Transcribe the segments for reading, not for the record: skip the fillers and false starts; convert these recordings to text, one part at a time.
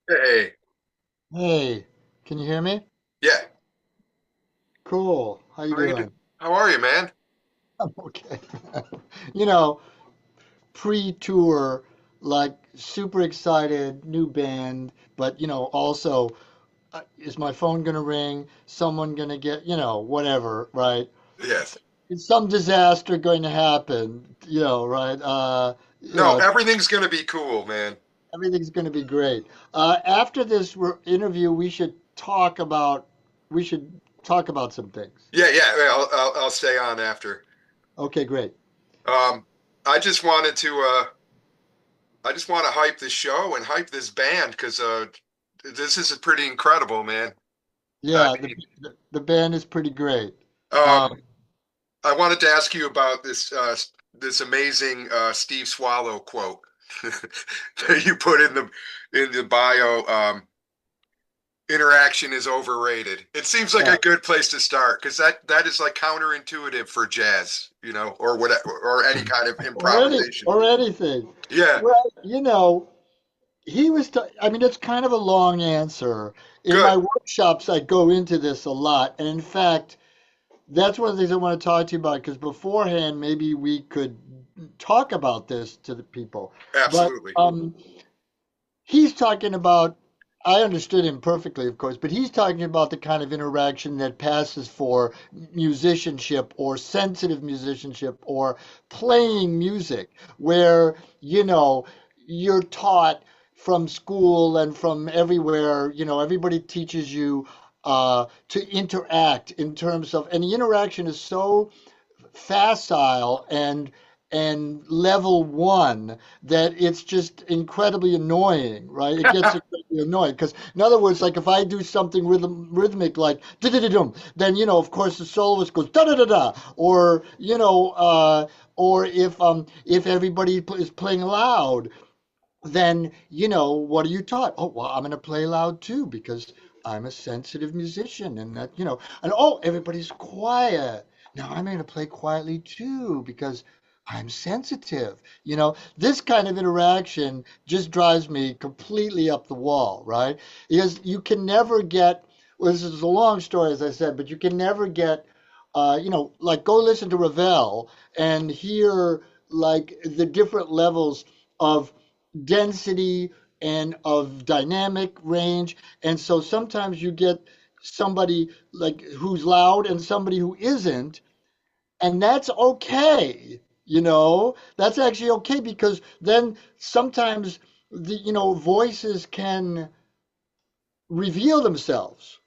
Hey, Hey, can you hear me? yeah. Cool. How you How are you doing? doing? How are you, man? I'm okay. You know, pre-tour, like super excited, new band, but also, is my phone gonna ring? Someone gonna get, whatever, right? Yes. Is some disaster going to happen? Right? No, everything's gonna be cool, man. Everything's gonna be great. After this interview, we should talk about some things. Yeah. I'll stay on after. Okay, great. Um, I just wanted to I just want to hype this show and hype this band because this is pretty incredible, man. I Yeah, mean, the band is pretty great. um, Um, I wanted to ask you about this amazing Steve Swallow quote that you put in the bio. Interaction is overrated. It seems like yeah, a good place to start because that is like counterintuitive for jazz, or whatever, or any kind of improvisation. or anything. Yeah, Well, he was. I mean, it's kind of a long answer. In my good. workshops, I go into this a lot, and in fact, that's one of the things I want to talk to you about. Because beforehand, maybe we could talk about this to the people. But Absolutely. he's talking about, I understood him perfectly, of course, but he's talking about the kind of interaction that passes for musicianship or sensitive musicianship or playing music, where, you're taught from school and from everywhere, everybody teaches you to interact in terms of, and the interaction is so facile and level one that it's just incredibly annoying, right? It gets incredibly annoying because, in other words, like if I do something rhythmic like da da da dum, then of course the soloist goes da da da da, or or if everybody is playing loud, then what are you taught? Oh, well, I'm going to play loud too because I'm a sensitive musician, and that and oh, everybody's quiet. Now I'm going to play quietly too because I'm sensitive. This kind of interaction just drives me completely up the wall, right? Because you can never get, well, this is a long story, as I said, but you can never get, like go listen to Ravel and hear like the different levels of density and of dynamic range. And so sometimes you get somebody like who's loud and somebody who isn't, and that's okay. That's actually okay because then sometimes the voices can reveal themselves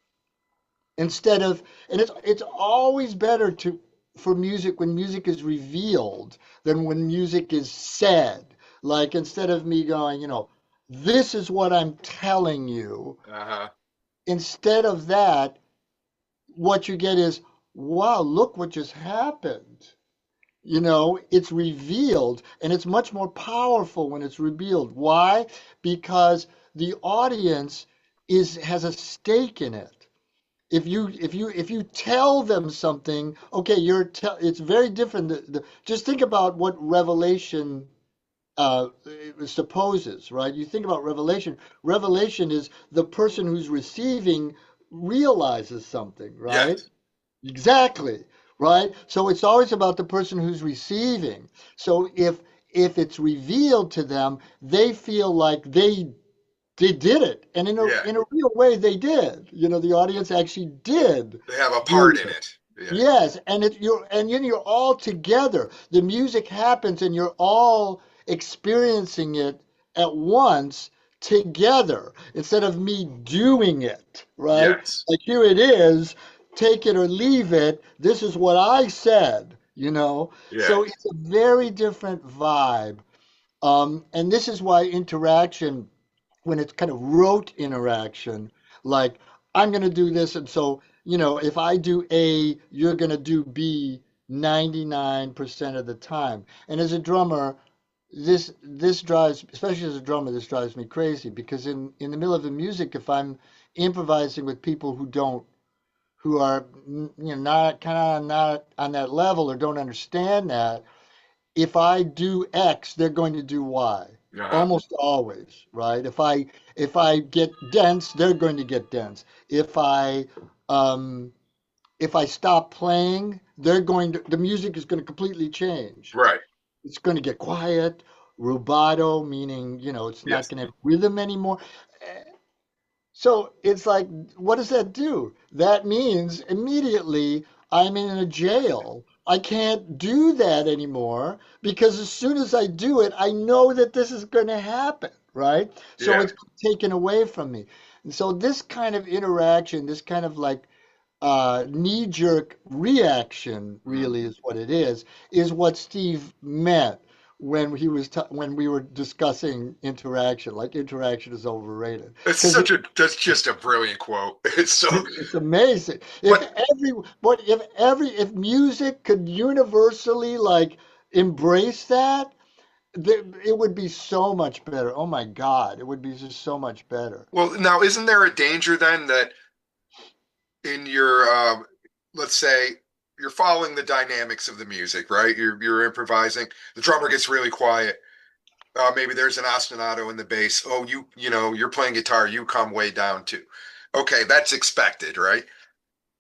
instead of, and it's always better to for music when music is revealed than when music is said. Like instead of me going, this is what I'm telling you, Uh-huh. instead of that, what you get is, wow, look what just happened. It's revealed, and it's much more powerful when it's revealed. Why? Because the audience has a stake in it. If you tell them something, okay, it's very different. Just think about what revelation uh, supposes, right? You think about revelation. Revelation is the person who's receiving realizes something, right? Yes. Exactly, right? So it's always about the person who's receiving. So if it's revealed to them, they feel like they did it, and in a Yeah. in a real way, they did. The audience actually did They have a do part in it. it. Yeah. Yes, and you're all together. The music happens, and you're all experiencing it at once together instead of me doing it, right? Yes. Like here it is, take it or leave it. This is what I said, Yeah. So it's a very different vibe. And this is why interaction, when it's kind of rote interaction, like I'm going to do this, and so if I do A, you're going to do B 99% of the time. And as a drummer, this drives, especially as a drummer, this drives me crazy because in the middle of the music, if I'm improvising with people who are not kind of not on that level or don't understand that, if I do X, they're going to do Y. Uh-huh. almost always, right? If I get dense, they're going to get dense. Um if I stop playing, the music is going to completely change. Right. It's going to get quiet, rubato, meaning, it's not Yes. going to have rhythm anymore. So it's like, what does that do? That means immediately I'm in a jail. I can't do that anymore because as soon as I do it, I know that this is going to happen, right? So Yeah. it's taken away from me. And so this kind of interaction, this kind of like knee-jerk reaction, Mhm. really is what it is what Steve meant when when we were discussing interaction. Like interaction is overrated because That's just a brilliant quote. It's so, it's amazing. but If music could universally like embrace that, it would be so much better. Oh my God, it would be just so much better. well, now isn't there a danger then that in your let's say you're following the dynamics of the music, right? You're improvising. The drummer gets really quiet. Maybe there's an ostinato in the bass. Oh, you're playing guitar. You come way down too. Okay, that's expected, right?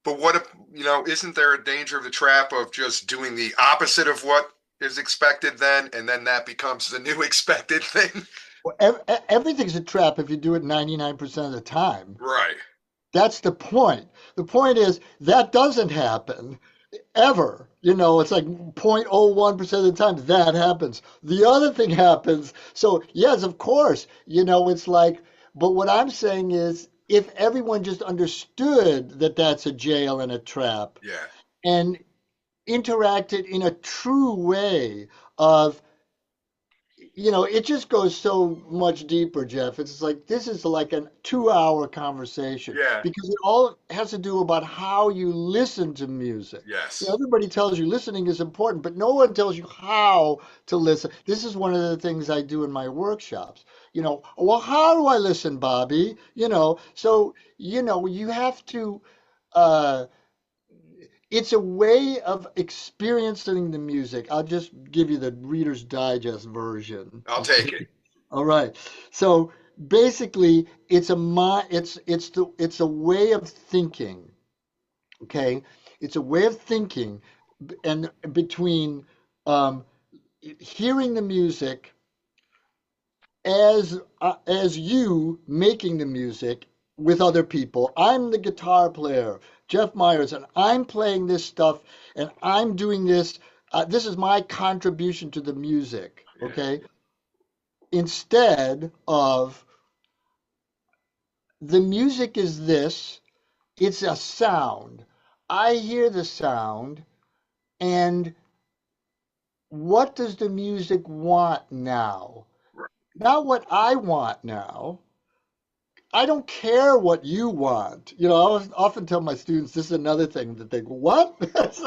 But what if, isn't there a danger of the trap of just doing the opposite of what is expected then, and then that becomes the new expected thing? Well, everything's a trap if you do it 99% of the time. Right. That's the point. The point is that doesn't happen ever. It's like 0.01% of the time that happens. The other thing happens. So, yes, of course, it's like, but what I'm saying is if everyone just understood that that's a jail and a trap Yeah. and interacted in a true way of it just goes so much deeper, Jeff. It's like this is like a 2-hour conversation Yeah. because it all has to do about how you listen to music. Yes. Everybody tells you listening is important, but no one tells you how to listen. This is one of the things I do in my workshops. Well, how do I listen, Bobby? So you have to. Uh, it's a way of experiencing the music. I'll just give you the Reader's Digest version. I'll Okay. take it. All right. So basically, it's a way of thinking. Okay. It's a way of thinking, and between um, hearing the music as you making the music with other people. I'm the guitar player, Jeff Myers, and I'm playing this stuff and I'm doing this. This is my contribution to the music, Yeah. okay? Instead of the music is this, it's a sound. I hear the sound, and what does the music want now? Right. Not what I want now. I don't care what you want. Often tell my students this is another thing that they go, what? I was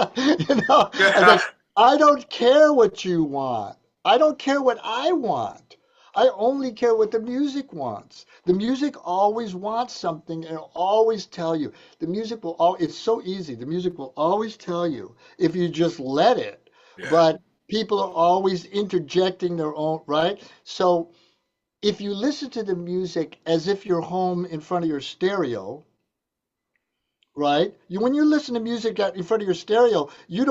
Yeah. like, I don't care what you want. I don't care what I want. I only care what the music wants. The music always wants something and it'll always tell you. The music will all it's so easy. The music will always tell you if you just let it. Yeah. But people are always interjecting their own, right? So if you listen to the music as if you're home in front of your stereo, right? When you listen to music in front of your stereo, you're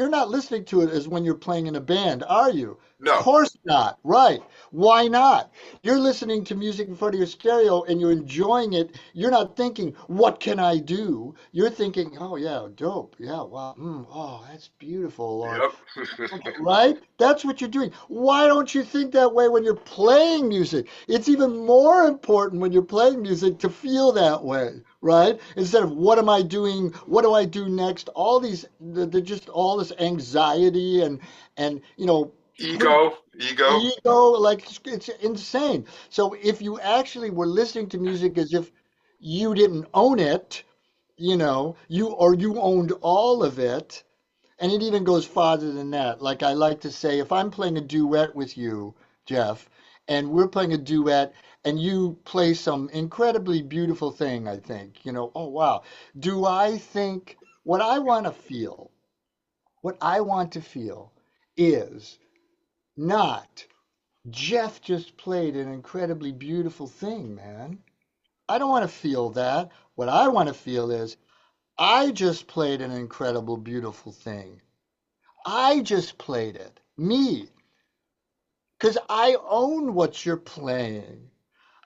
not listening to it as when you're playing in a band, are you? Of No. course not. Right. Why not? You're listening to music in front of your stereo and you're enjoying it. You're not thinking, what can I do? You're thinking, oh yeah, dope. Yeah, wow. Oh, that's beautiful. Or Yep. right? That's what you're doing. Why don't you think that way when you're playing music? It's even more important when you're playing music to feel that way, right? Instead of what am I doing? What do I do next? All these, they're just all this anxiety and putting Ego. ego like it's insane. So if you actually were listening to music as if you didn't own it, you owned all of it, and it even goes farther than that. Like I like to say, if I'm playing a duet with you, Jeff, and we're playing a duet, and you play some incredibly beautiful thing, I think, oh wow. Do I think what I want to feel is not, Jeff just played an incredibly beautiful thing, man. I don't want to feel that. What I want to feel is, I just played an incredible, beautiful thing. I just played it. Me. Because I own what you're playing.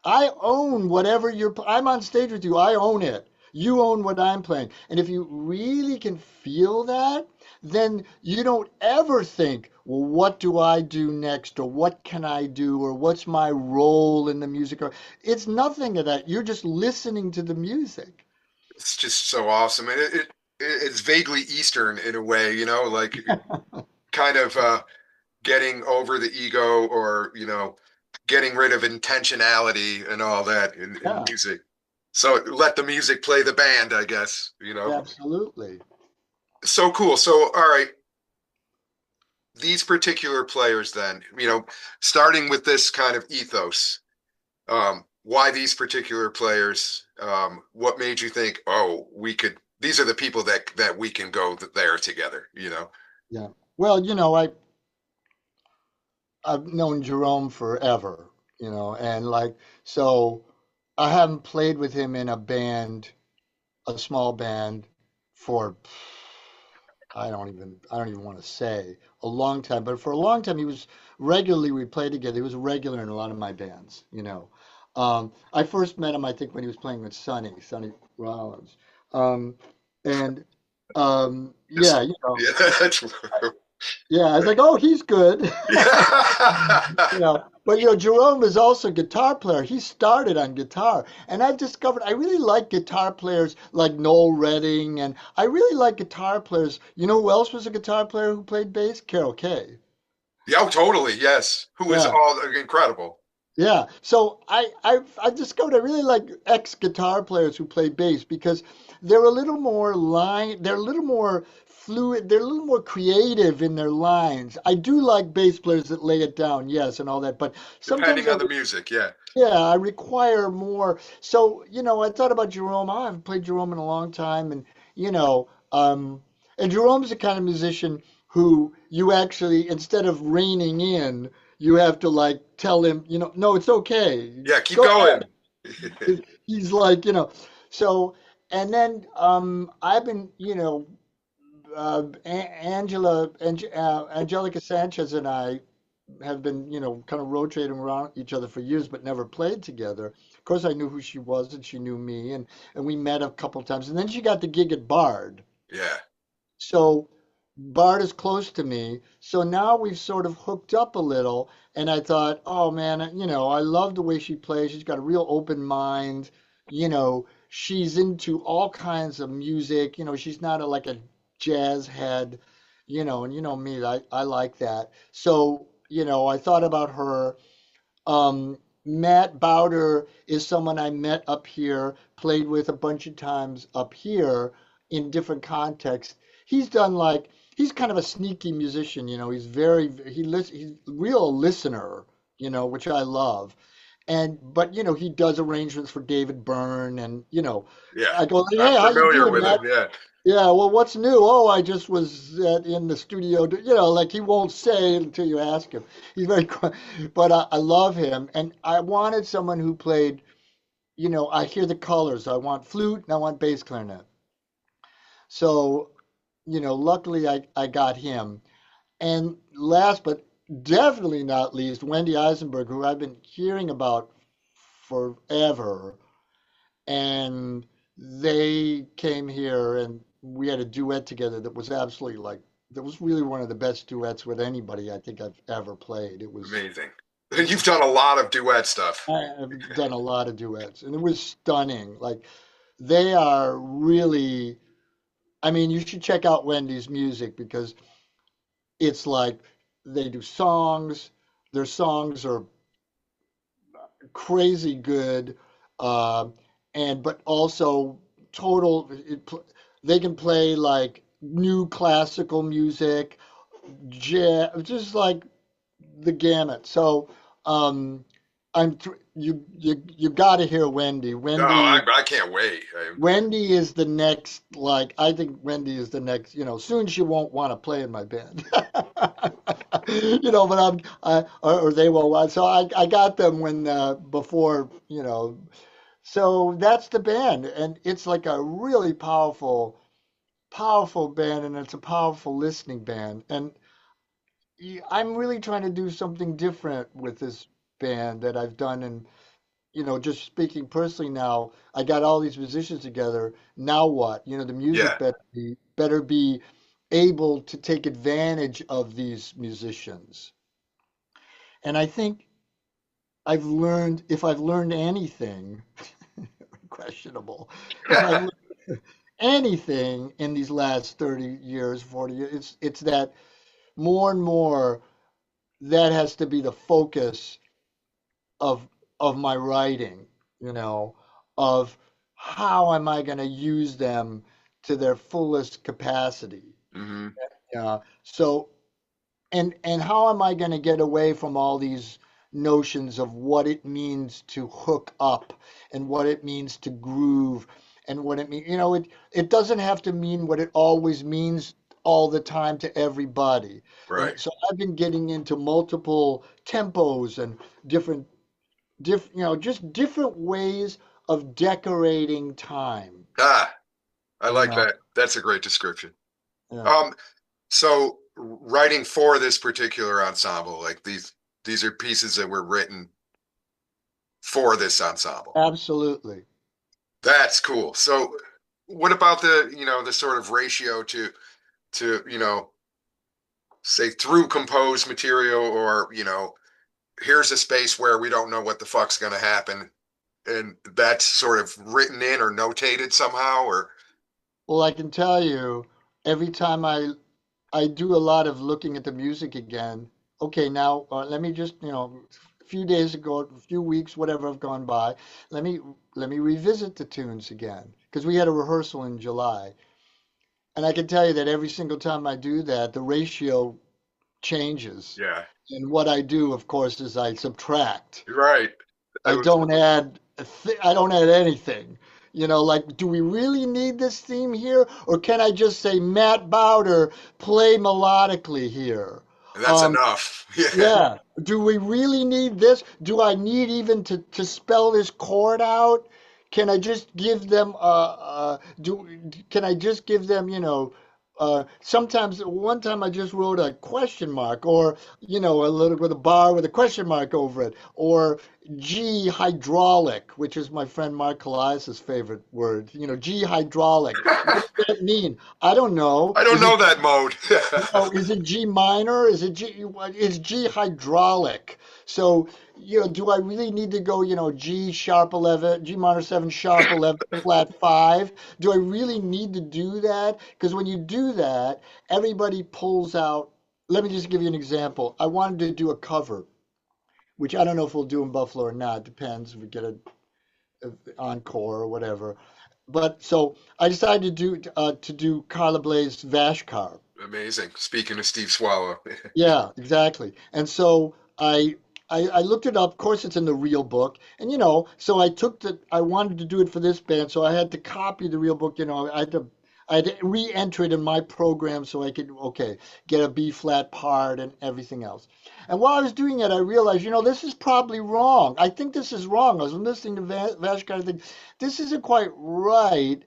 I own whatever I'm on stage with you. I own it. You own what I'm playing. And if you really can feel that, then you don't ever think, well, what do I do next? Or what can I do? Or what's my role in the music? Or it's nothing of that. You're just listening to the music. It's just so awesome. And it's vaguely Eastern in a way, like kind of getting over the ego or, getting rid of intentionality and all that in Yeah, music. So let the music play the band, I guess. absolutely. So cool. So, all right, these particular players then, starting with this kind of ethos, why these particular players, what made you think, oh, these are the people that we can go there together? Yeah. Well, I've known Jerome forever, and like, so I haven't played with him in a band, a small band, for I don't even want to say a long time, but for a long time he was regularly we played together. He was a regular in a lot of my bands. I first met him, I think, when he was playing with Sonny Rollins. Um, and Just, yeah, yeah, that's, yeah, I was like, oh, he's good. yeah. But Jerome is also a guitar player. He started on guitar, and I've discovered I really like guitar players like Noel Redding, and I really like guitar players. You know who else was a guitar player who played bass? Carol Kay. Yeah, oh, totally. Yes. Who is Yeah, all incredible. yeah. So I discovered I really like ex guitar players who play bass because they're a little more they're a little more fluid, they're a little more creative in their lines. I do like bass players that lay it down, yes, and all that, but sometimes Depending on the music, yeah. yeah, I require more. So, I thought about Jerome. I haven't played Jerome in a long time, and you know, um, and Jerome's the kind of musician who you actually, instead of reining in, you have to like tell him, no, it's okay. Yeah, keep Go going. ahead. He's like, so, and then I've been, Angelica Sanchez and I have been, kind of rotating around each other for years, but never played together. Of course, I knew who she was, and she knew me, and we met a couple times. And then she got the gig at Bard. Yeah. So Bard is close to me. So now we've sort of hooked up a little. And I thought, oh man, I love the way she plays. She's got a real open mind. She's into all kinds of music. She's not like a jazz head, and you know me, I like that. So, I thought about her. Matt Bowder is someone I met up here, played with a bunch of times up here in different contexts. He's done like he's kind of a sneaky musician, he's real listener, which I love. And but he does arrangements for David Byrne and Yeah. I go, I'm hey, how you familiar doing, with Matt? him. Yeah. Yeah, well, what's new? Oh, I just was in the studio. Like he won't say until you ask him. He's very quiet, but I love him. And I wanted someone who played, I hear the colors. I want flute and I want bass clarinet. So, luckily I got him. And last but definitely not least, Wendy Eisenberg, who I've been hearing about forever. And they came here and we had a duet together that was absolutely like that was really one of the best duets with anybody I think I've ever played. It was Amazing. You've done a lot of duet stuff. I've done a lot of duets and it was stunning. Like they are really I mean, you should check out Wendy's music because it's like they do songs. Their songs are crazy good, uh, and but also total. They can play like new classical music, jazz, just like the gamut. So you got to hear Wendy. No, I can't wait. Wendy is the next. Like I think Wendy is the next. Soon she won't want to play in my band. But or they won't. So I got them when before, So that's the band, and it's like a really powerful band, and it's a powerful listening band. And I'm really trying to do something different with this band that I've done. And just speaking personally now, I got all these musicians together. Now what? The music Yeah. better be able to take advantage of these musicians. And I think if I've learned anything, questionable, if I've learned anything in these last 30 years, 40 years, it's that more and more that has to be the focus of my writing, you know, of how am I going to use them to their fullest capacity. Hmm. So and how am I going to get away from all these notions of what it means to hook up and what it means to groove and what it means, it doesn't have to mean what it always means all the time to everybody. And Right. so I've been getting into multiple tempos and different just different ways of decorating time, Ah, I you like know. that. That's a great description. Yeah, Um, so writing for this particular ensemble, like these are pieces that were written for this ensemble. absolutely. That's cool. So what about the sort of ratio to, say through composed material or, here's a space where we don't know what the fuck's going to happen and that's sort of written in or notated somehow or Well, I can tell you, every time I do a lot of looking at the music again. Okay, now let me just, a few days ago, a few weeks, whatever have gone by, let me revisit the tunes again because we had a rehearsal in July, and I can tell you that every single time I do that, the ratio changes. yeah, And what I do, of course, is I subtract. right. I was I don't add anything. Like, do we really need this theme here? Or can I just say, Matt Bowder, play melodically here? That's Um, enough. Yeah. yeah. Do we really need this? Do I need even to spell this chord out? Can I just give them do can I just give them, sometimes one time I just wrote a question mark or a little with a bar with a question mark over it or G hydraulic, which is my friend Mark Colias's favorite word. G hydraulic. What does that mean? I don't know. I don't Is it know that mode. is it G minor? Is G hydraulic? So, do I really need to go, G sharp 11, G minor 7 sharp 11 flat 5? Do I really need to do that? Because when you do that, everybody pulls out. Let me just give you an example. I wanted to do a cover, which I don't know if we'll do in Buffalo or not. Depends if we get a encore or whatever. But so I decided to do Carla Bley's Vashkar. Amazing. Speaking of Steve Swallow. Yeah, exactly. And so I looked it up. Of course, it's in the real book, and so I wanted to do it for this band, so I had to copy the real book. I had to re-enter it in my program so I could get a B flat part and everything else. And while I was doing it, I realized, this is probably wrong. I think this is wrong. I was listening to Vashkar, I think this isn't quite right.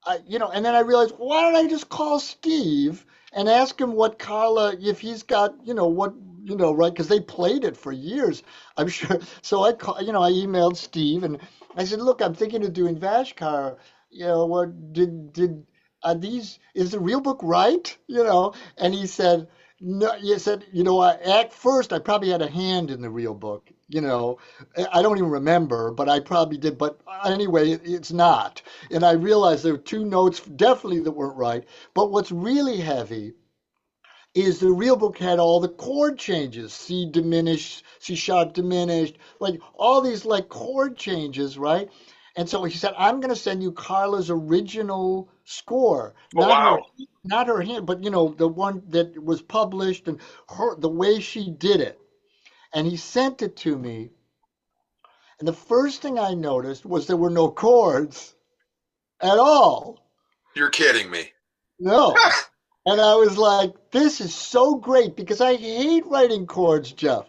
And then I realized, why don't I just call Steve and ask him what Carla, if he's got, right? Because they played it for years, I'm sure. So I emailed Steve and I said, look, I'm thinking of doing Vashkar. What is the real book right? And he said, no, he said, at first I probably had a hand in the real book. I don't even remember, but I probably did. But anyway, it's not. And I realized there were two notes definitely that weren't right. But what's really heavy is the real book had all the chord changes, C diminished, C sharp diminished, like all these like chord changes, right? And so he said, I'm going to send you Carla's original score, Oh, wow. not her hand, but the one that was published and the way she did it. And he sent it to me. And the first thing I noticed was there were no chords at all. You're kidding me. No. And I was like, this is so great because I hate writing chords, Jeff.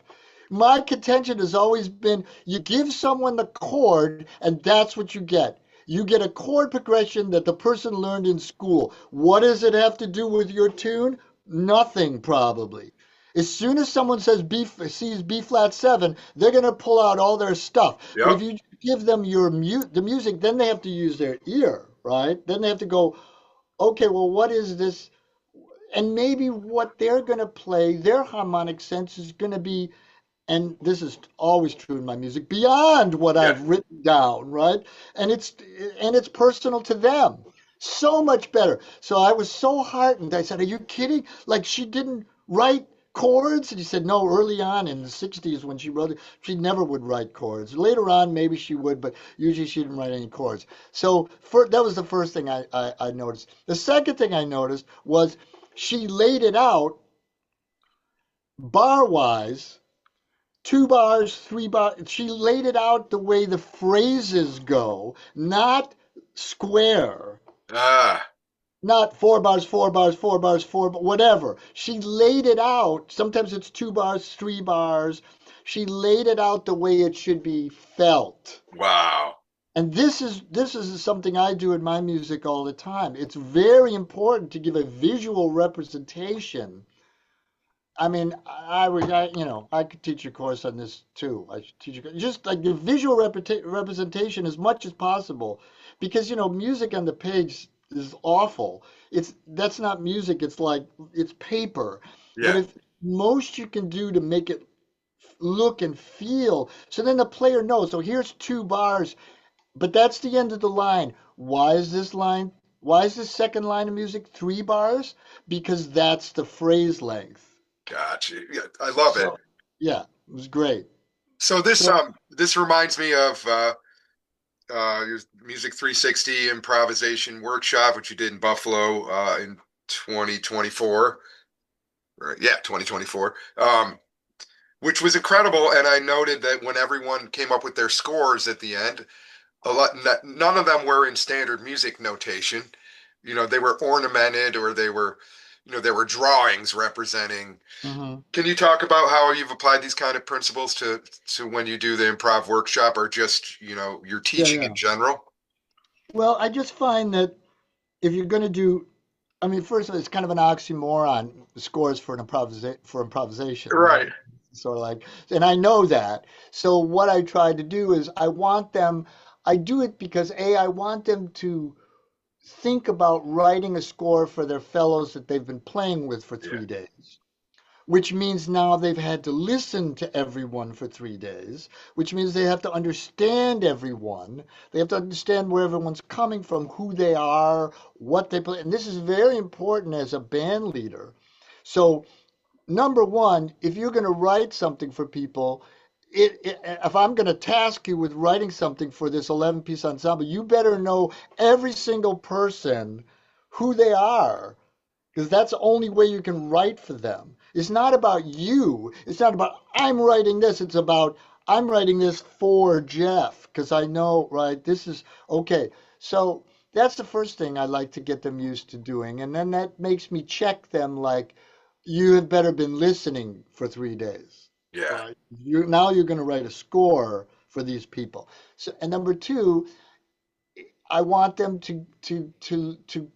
My contention has always been you give someone the chord and that's what you get. You get a chord progression that the person learned in school. What does it have to do with your tune? Nothing, probably. As soon as someone says sees B flat 7, they're going to pull out all their stuff. But if Yep. you give them the music, then they have to use their ear, right? Then they have to go, okay, well, what is this? And maybe what they're going to play, their harmonic sense is going to be, and this is always true in my music, beyond what Yeah. I've written down, right? And it's personal to them. So much better. So I was so heartened. I said, "Are you kidding? Like she didn't write chords?" And he said, "No, early on in the 60s when she wrote it, she never would write chords. Later on, maybe she would, but usually she didn't write any chords." So that was the first thing I noticed. The second thing I noticed was she laid it out bar wise, 2 bars, 3 bars. She laid it out the way the phrases go, not square, Ah, not 4 bars, 4 bars, 4 bars, whatever. She laid it out. Sometimes it's 2 bars, 3 bars. She laid it out the way it should be felt. wow. And this is something I do in my music all the time. It's very important to give a visual representation. I mean, I could teach a course on this too. I should teach just like the visual representation as much as possible, because music on the page is awful. That's not music. It's paper. But Yeah. if most you can do to make it look and feel, so then the player knows. So here's 2 bars, but that's the end of the line. Why is this second line of music 3 bars? Because that's the phrase length. Gotcha. Yeah, I love it. So, yeah, it was great. So So, this reminds me of your Music 360 improvisation workshop, which you did in Buffalo in 2024. Right? Yeah, 2024. Which was incredible. And I noted that when everyone came up with their scores at the end, none of them were in standard music notation. They were ornamented or there were drawings representing. mhm. Can you talk about how you've applied these kind of principles to when you do the improv workshop or just, your Yeah, teaching in yeah. general? Well, I just find that if you're going to do, I mean, first of all, it's kind of an oxymoron, scores for improvisation, right? Right. Sort of like, and I know that. So what I try to do is I do it because I want them to think about writing a score for their fellows that they've been playing with for Yeah. 3 days, which means now they've had to listen to everyone for 3 days, which means they have to understand everyone. They have to understand where everyone's coming from, who they are, what they play. And this is very important as a band leader. So, number one, if you're going to write something for people, if I'm going to task you with writing something for this 11-piece ensemble, you better know every single person, who they are, because that's the only way you can write for them. It's not about you. It's not about I'm writing this. It's about I'm writing this for Jeff because I know, right? This is okay. So that's the first thing I like to get them used to doing. And then that makes me check them like, you have better been listening for 3 days, Yeah. right? Now you're going to write a score for these people. So, and number two, I want them to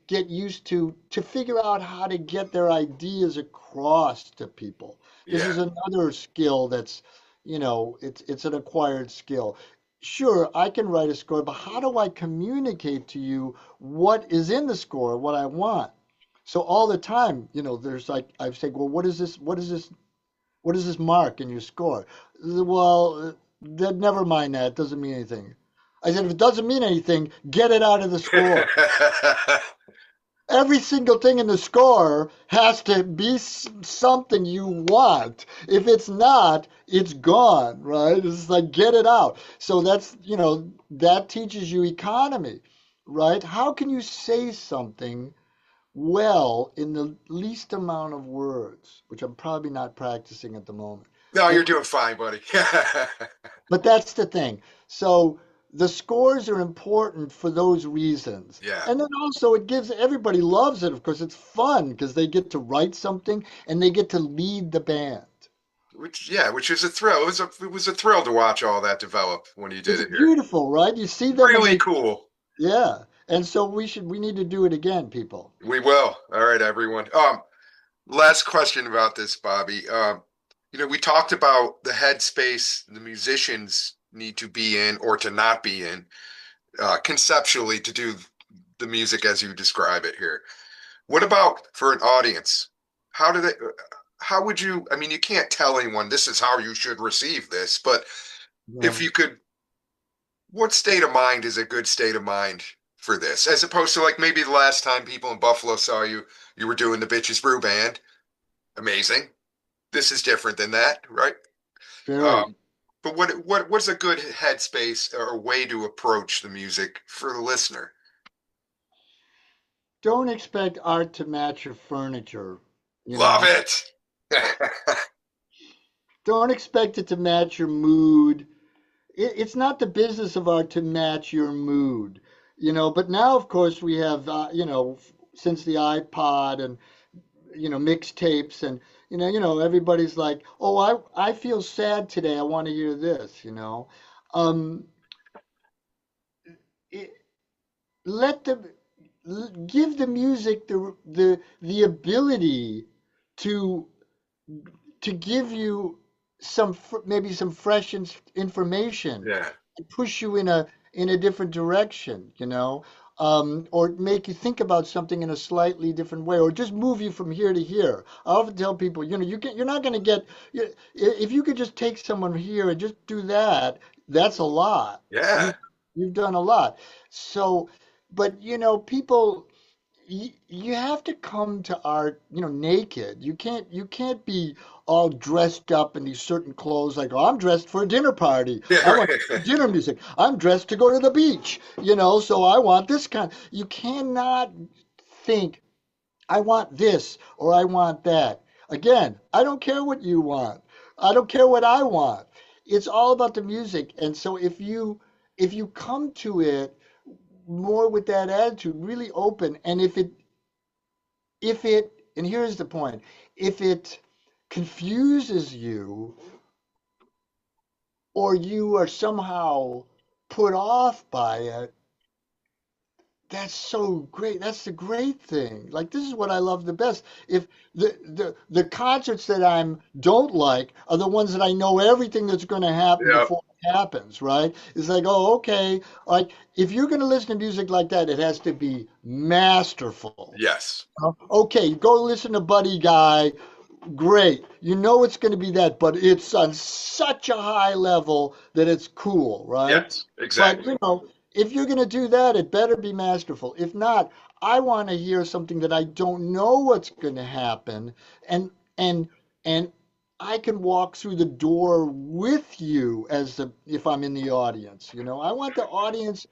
get used to figure out how to get their ideas across to people. This Yeah. is another skill that's, it's an acquired skill. Sure, I can write a score, but how do I communicate to you what is in the score, what I want? So all the time, there's like I say, well, what is this? What is this? What is this mark in your score? Well, never mind that. It doesn't mean anything. I said, if it doesn't mean anything, get it out of the score. Every single thing in the score has to be something you want. If it's not, it's gone, right? It's like get it out. So that teaches you economy, right? How can you say something well in the least amount of words, which I'm probably not practicing at the moment. No, But you're doing fine, buddy. but that's the thing. So the scores are important for those reasons. Yeah. And then also it gives everybody loves it, of course. It's fun because they get to write something and they get to lead the band. Which is a thrill. It was a thrill to watch all that develop when you did It's it here. beautiful, right? You see them and Really they, cool. yeah. And so we need to do it again, people. We will. All right, everyone. Last question about this, Bobby. We talked about the headspace the musicians need to be in or to not be in, conceptually to do the music as you describe it here. What about for an audience? How do they, how would you, I mean, you can't tell anyone this is how you should receive this, but if No, you could, what state of mind is a good state of mind for this? As opposed to like maybe the last time people in Buffalo saw you, you were doing the Bitches Brew Band. Amazing. This is different than that, right? Uh, very. but what's a good headspace or way to approach the music for the listener? Don't expect art to match your furniture, you Love know. it. Don't expect it to match your mood. It's not the business of art to match your mood, you know. But now, of course, we have, since the iPod and mixtapes and everybody's like, oh, I feel sad today. I want to hear this, Um, it, let the give the music the ability to give you maybe some fresh information Yeah. and push you in a different direction, or make you think about something in a slightly different way, or just move you from here to here. I often tell people, you're not going to if you could just take someone here and just do that, that's a lot. Yeah. You've done a lot. So, but people, you have to come to art, naked. You can't be all dressed up in these certain clothes like, oh, I'm dressed for a dinner party. Yeah, I want right. dinner music. I'm dressed to go to the beach, so I want this kind. You cannot think, I want this or I want that. Again, I don't care what you want. I don't care what I want. It's all about the music. And so if you come to it more with that attitude, really open, and if it and here's the point, if it confuses you or you are somehow put off by it, that's so great. That's the great thing. Like, this is what I love the best. If the concerts that I'm don't like are the ones that I know everything that's going to happen Yep. before it happens, right? It's like, oh, okay. Like, if you're going to listen to music like that, it has to be masterful. Yes. Okay, go listen to Buddy Guy. Great. You know it's going to be that, but it's on such a high level that it's cool, right? Yes. But, Exactly. if you're going to do that, it better be masterful. If not, I want to hear something that I don't know what's going to happen, and and and I can walk through the door with you if I'm in the audience, I want the audience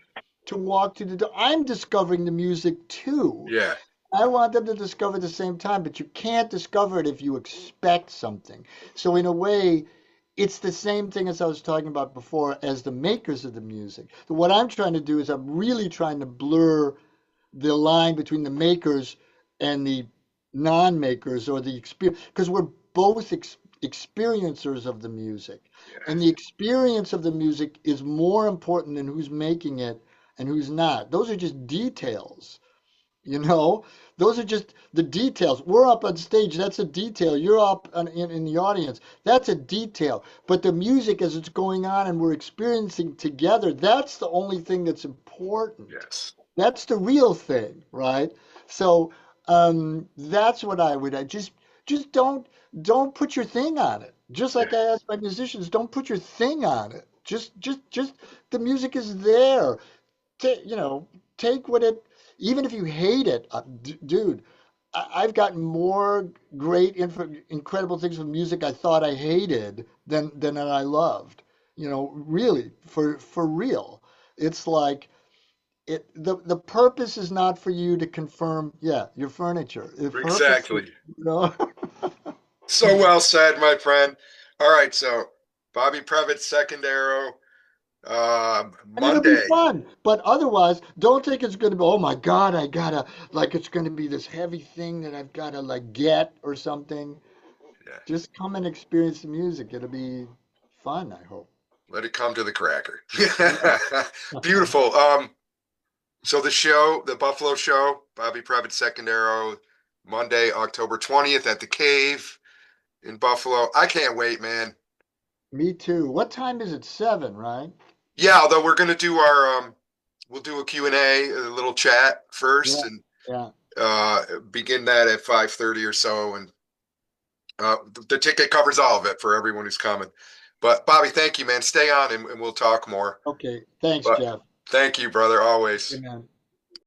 to walk through the door. I'm discovering the music too. Yeah. I want them to discover at the same time, but you can't discover it if you expect something. So in a way, it's the same thing as I was talking about before as the makers of the music. So what I'm trying to do is I'm really trying to blur the line between the makers and the non-makers or the experience, because we're both experiencers of the music. And the Yes. experience of the music is more important than who's making it and who's not. Those are just details. You know, those are just the details. We're up on stage. That's a detail. You're up in the audience. That's a detail. But the music as it's going on and we're experiencing together, that's the only thing that's important. Yes. That's the real thing, right? So that's what I just don't put your thing on it. Just Yeah. like I ask my musicians, don't put your thing on it. Just the music is there. Take what it, even if you hate it, dude. I've gotten more incredible things with music I thought I hated than that I loved. Really, for real. It's like the purpose is not for you to confirm, yeah, your furniture. The purpose is, Exactly. you know, So well said, my friend. All right. So Bobby Previte, second arrow. And it'll be Monday. fun. But otherwise, don't think it's going to be, oh my God, I gotta, like, it's going to be this heavy thing that I've got to, like, get or something. Yeah. Just come and experience the music. It'll be fun, I hope. Let it come to the cracker. Yeah. Beautiful. So the show, the Buffalo show, Bobby Previte Second Arrow, Monday, October 20th at the Cave in Buffalo. I can't wait, man. Me too. What time is it? 7, right? Yeah, although we're gonna do our we'll do a Q&A, a little chat first, Yeah. and Yeah. begin that at 5:30 or so, and the ticket covers all of it for everyone who's coming. But Bobby, thank you, man. Stay on, and we'll talk more. Okay. Thanks, But Jeff. thank you, brother, always. Amen.